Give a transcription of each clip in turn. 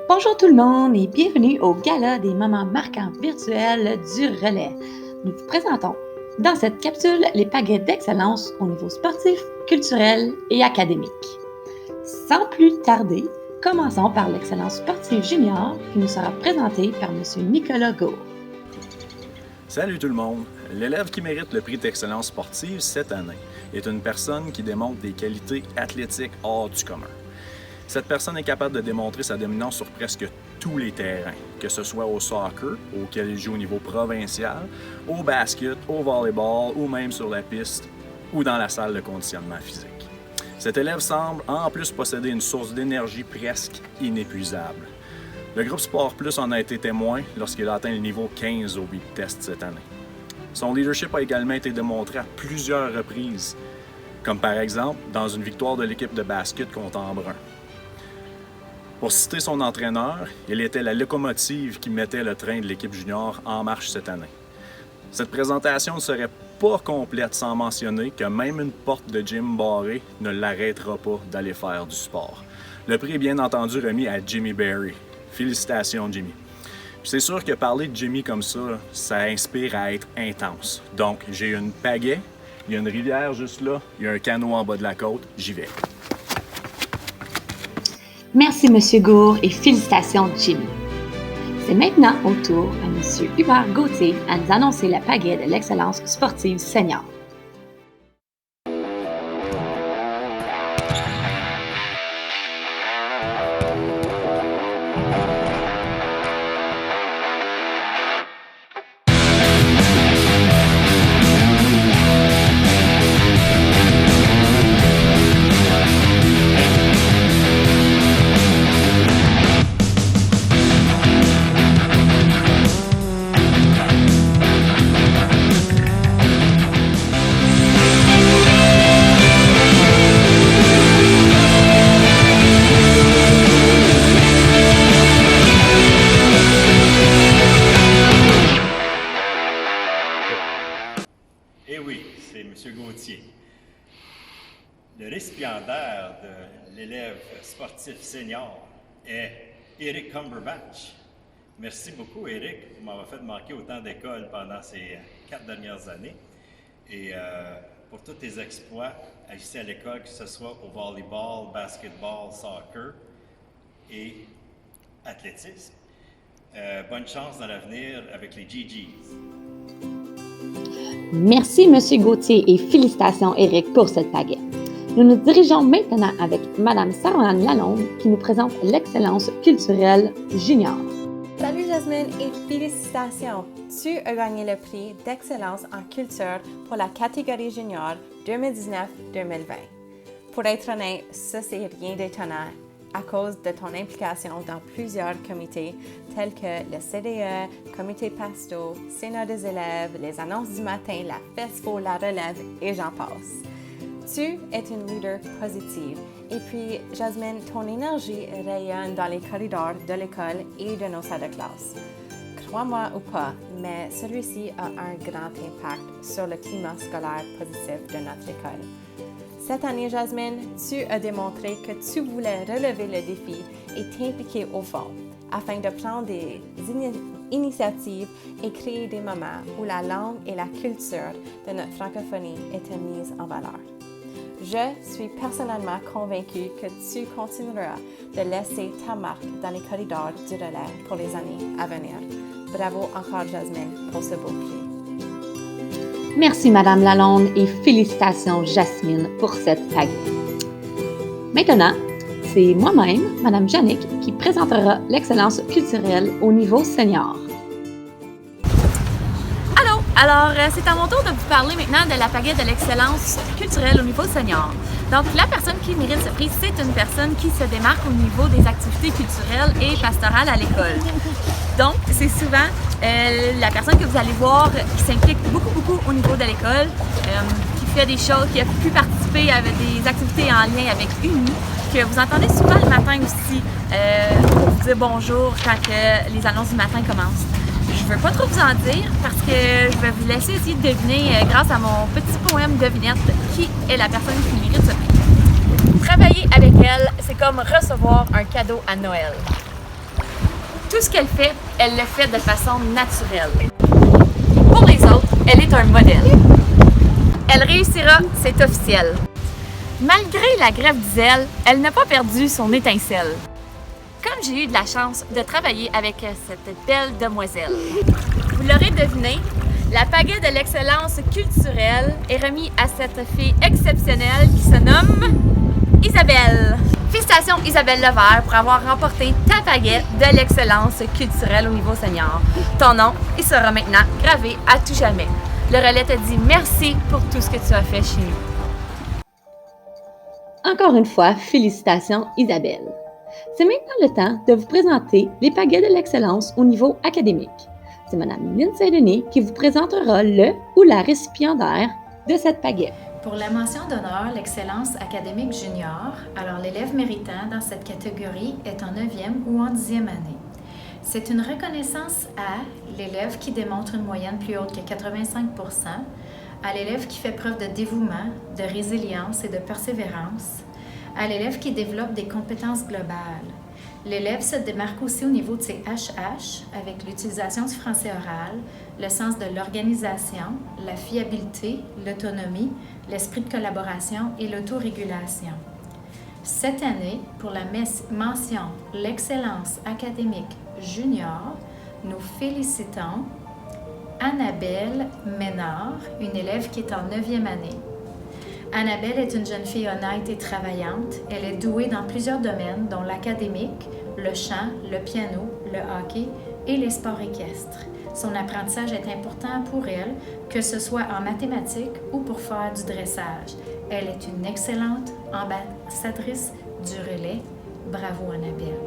Bonjour tout le monde et bienvenue au Gala des moments marquants virtuels du relais. Nous vous présentons dans cette capsule les pagaies d'excellence au niveau sportif, culturel et académique. Sans plus tarder, commençons par l'excellence sportive junior qui nous sera présentée par M. Nicolas Gault. Salut tout le monde! L'élève qui mérite le prix d'excellence sportive cette année est une personne qui démontre des qualités athlétiques hors du commun. Cette personne est capable de démontrer sa dominance sur presque tous les terrains, que ce soit au soccer, auquel il joue au niveau provincial, au basket, au volleyball ou même sur la piste ou dans la salle de conditionnement physique. Cet élève semble en plus posséder une source d'énergie presque inépuisable. Le groupe Sport Plus en a été témoin lorsqu'il a atteint le niveau 15 au beep test cette année. Son leadership a également été démontré à plusieurs reprises, comme par exemple dans une victoire de l'équipe de basket contre Embrun. Pour citer son entraîneur, il était la locomotive qui mettait le train de l'équipe junior en marche cette année. Cette présentation ne serait pas complète sans mentionner que même une porte de gym barrée ne l'arrêtera pas d'aller faire du sport. Le prix est bien entendu remis à Jimmy Berry. Félicitations, Jimmy. Puis c'est sûr que parler de Jimmy comme ça inspire à être intense. Donc, j'ai une pagaie, il y a une rivière juste là, il y a un canot en bas de la côte, j'y vais. Merci M. Gour et félicitations Jimmy. C'est maintenant au tour à M. Hubert Gauthier à nous annoncer la pagaie de l'excellence sportive senior. Eh oui, c'est M. Gauthier. Le récipiendaire de l'élève sportif senior est Eric Cumberbatch. Merci beaucoup, Eric. Vous m'avez fait manquer autant d'écoles pendant ces 4 dernières années. Et pour tous tes exploits ici à l'école, que ce soit au volleyball, basketball, soccer et athlétisme. Bonne chance dans l'avenir avec les GGs. Merci M. Gauthier et félicitations Éric pour cette pagaie. Nous nous dirigeons maintenant avec Mme Sarah-Anne Lalonde qui nous présente l'excellence culturelle junior. Salut Jasmine et félicitations! Tu as gagné le prix d'excellence en culture pour la catégorie junior 2019-2020. Pour être honnête, ça c'est rien d'étonnant à cause de ton implication dans plusieurs comités tels que le CDE, Comité Pasto, Sénat des élèves, les annonces du matin, la FESFO, la relève et j'en passe. Tu es une leader positive et puis Jasmine, ton énergie rayonne dans les corridors de l'école et de nos salles de classe. Crois-moi ou pas, mais celui-ci a un grand impact sur le climat scolaire positif de notre école. Cette année, Jasmine, tu as démontré que tu voulais relever le défi et t'impliquer au fond, afin de prendre des initiatives et créer des moments où la langue et la culture de notre francophonie étaient mises en valeur. Je suis personnellement convaincue que tu continueras de laisser ta marque dans les corridors du relais pour les années à venir. Bravo encore, Jasmine, pour ce beau prix. Merci Mme Lalonde et félicitations Jasmine pour cette pagaie. Maintenant, c'est moi-même, Mme Jannick, qui présentera l'excellence culturelle au niveau senior. Allô! Alors, c'est à mon tour de vous parler maintenant de la pagaie de l'excellence culturelle au niveau senior. Donc, la personne qui mérite ce prix, c'est une personne qui se démarque au niveau des activités culturelles et pastorales à l'école. Donc, c'est souvent la personne que vous allez voir qui s'implique beaucoup au niveau de l'école, qui fait des choses, qui a pu participer à des activités en lien avec UNI, que vous entendez souvent le matin aussi pour vous dire bonjour quand les annonces du matin commencent. Je ne veux pas trop vous en dire parce que je vais vous laisser essayer de deviner grâce à mon petit poème devinette qui est la personne qui mérite ce prix. Travailler avec elle, c'est comme recevoir un cadeau à Noël. Tout ce qu'elle fait, elle le fait de façon naturelle. Pour les autres, elle est un modèle. Elle réussira, c'est officiel. Malgré la grève du zèle, elle n'a pas perdu son étincelle. Comme j'ai eu de la chance de travailler avec cette belle demoiselle. Vous l'aurez deviné, la pagaie de l'excellence culturelle est remise à cette fille exceptionnelle qui se nomme Isabelle. Félicitations Isabelle Levert pour avoir remporté ta pagaie de l'excellence culturelle au niveau senior. Ton nom, il sera maintenant gravé à tout jamais. Le relais te dit merci pour tout ce que tu as fait chez nous. Encore une fois, félicitations Isabelle. C'est maintenant le temps de vous présenter les pagaies de l'excellence au niveau académique. C'est Mme Lynn Saint-Denis qui vous présentera le ou la récipiendaire de cette pagaie. Pour la mention d'honneur, l'excellence académique junior, alors l'élève méritant dans cette catégorie est en 9e ou en 10e année. C'est une reconnaissance à l'élève qui démontre une moyenne plus haute que 85%, à l'élève qui fait preuve de dévouement, de résilience et de persévérance, à l'élève qui développe des compétences globales. L'élève se démarque aussi au niveau de ses HH avec l'utilisation du français oral, le sens de l'organisation, la fiabilité, l'autonomie, l'esprit de collaboration et l'autorégulation. Cette année, pour la mention « L'excellence académique junior », nous félicitons Annabelle Ménard, une élève qui est en 9e année. Annabelle est une jeune fille honnête et travaillante. Elle est douée dans plusieurs domaines, dont l'académique, le chant, le piano, le hockey et les sports équestres. Son apprentissage est important pour elle, que ce soit en mathématiques ou pour faire du dressage. Elle est une excellente ambassadrice du relais. Bravo, Annabelle.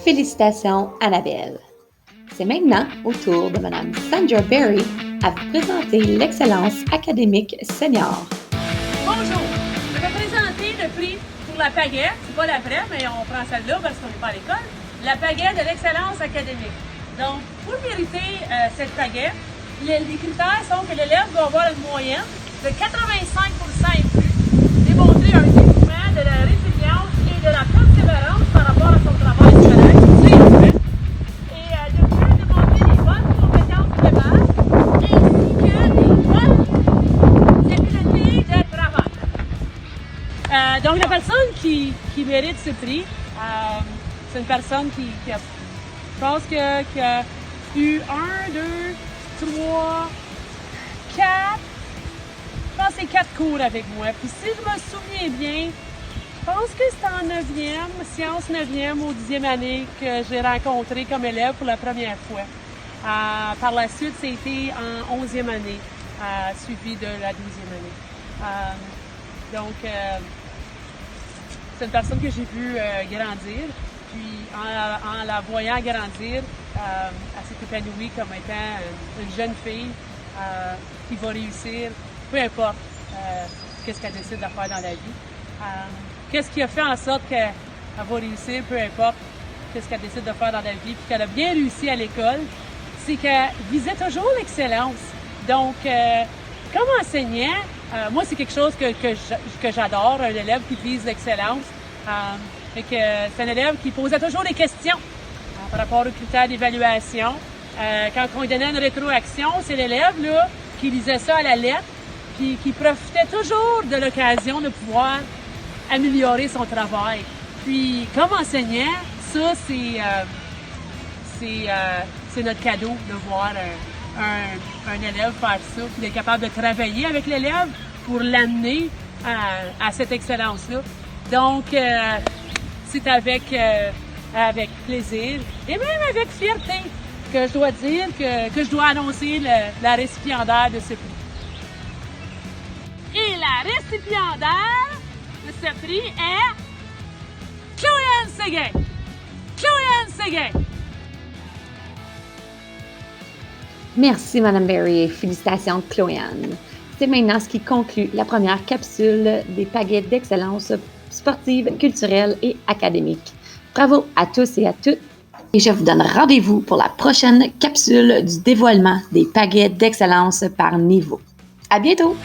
Félicitations Annabelle. C'est maintenant au tour de Mme Sandra Berry à vous présenter l'excellence académique senior. Bonjour, je vais présenter le prix pour la pagaie. C'est pas la vraie, mais on prend celle-là parce qu'on n'est pas à l'école. La pagaie de l'excellence académique. Donc, pour mériter cette pagaie, les critères sont que l'élève doit avoir une moyenne de 85% et plus, démontrer un dévouement, de la résilience et de la persévérance par rapport à son travail scolaire. C'est fait. Et de plus, démontrer des bonnes compétences globales ainsi que des bonnes habiletés de travail. Donc, la personne qui mérite ce prix, c'est une personne qui a, je pense qui a eu 1, 2, 3, 4, je pense que c'est 4 cours avec moi. Puis si je me souviens bien, je pense que c'est en 9e, sciences 9e ou 10e année que j'ai rencontré comme élève pour la première fois. Par la suite, c'était en 11e année, suivi de la 12e année. Donc, c'est une personne que j'ai vue grandir. Puis en la voyant grandir, elle s'est épanouie comme étant une jeune fille qui va réussir, peu importe qu'est-ce qu'elle décide de faire dans la vie. Qu'est-ce qui a fait en sorte qu'elle va réussir, peu importe qu'est-ce qu'elle décide de faire dans la vie, puis qu'elle a bien réussi à l'école, c'est qu'elle visait toujours l'excellence. Donc, comme enseignant, moi, c'est quelque chose que j'adore, un élève qui vise l'excellence. C'est un élève qui posait toujours des questions par rapport aux critères d'évaluation. Quand on lui donnait une rétroaction, c'est l'élève là, qui lisait ça à la lettre, puis qui profitait toujours de l'occasion de pouvoir améliorer son travail. Puis, comme enseignant, ça, c'est notre cadeau de voir un élève faire ça, puis d'être capable de travailler avec l'élève pour l'amener à cette excellence-là. Donc, c'est avec plaisir et même avec fierté que je dois dire que je dois annoncer la récipiendaire de ce prix. Et la récipiendaire de ce prix est Chloé-Anne Séguin. Chloé-Anne Séguin. Merci Mme Berry et félicitations Chloé-Anne. C'est maintenant ce qui conclut la première capsule des pagaies d'excellence sportive, culturelle et académique. Bravo à tous et à toutes. Et je vous donne rendez-vous pour la prochaine capsule du dévoilement des pagaies d'excellence par niveau. À bientôt!